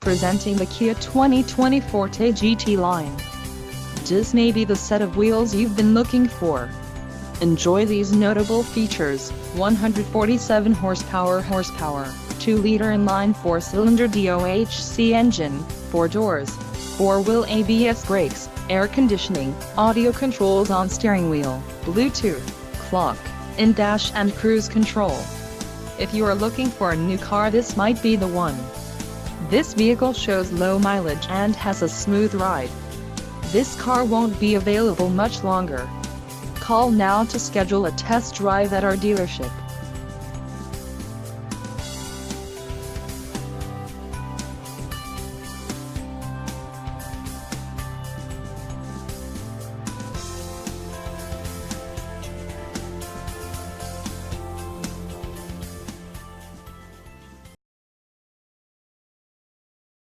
Presenting the Kia 2020 Forte GT-Line. This may be the set of wheels you've been looking for. Enjoy these notable features: 147 horsepower, 2-liter inline 4-cylinder DOHC engine, 4 doors, 4-wheel ABS brakes, air conditioning, audio controls on steering wheel, Bluetooth, clock, in-dash and cruise control. If you are looking for a new car, this might be the one. This vehicle shows low mileage and has a smooth ride. This car won't be available much longer. Call now to schedule a test drive at our dealership.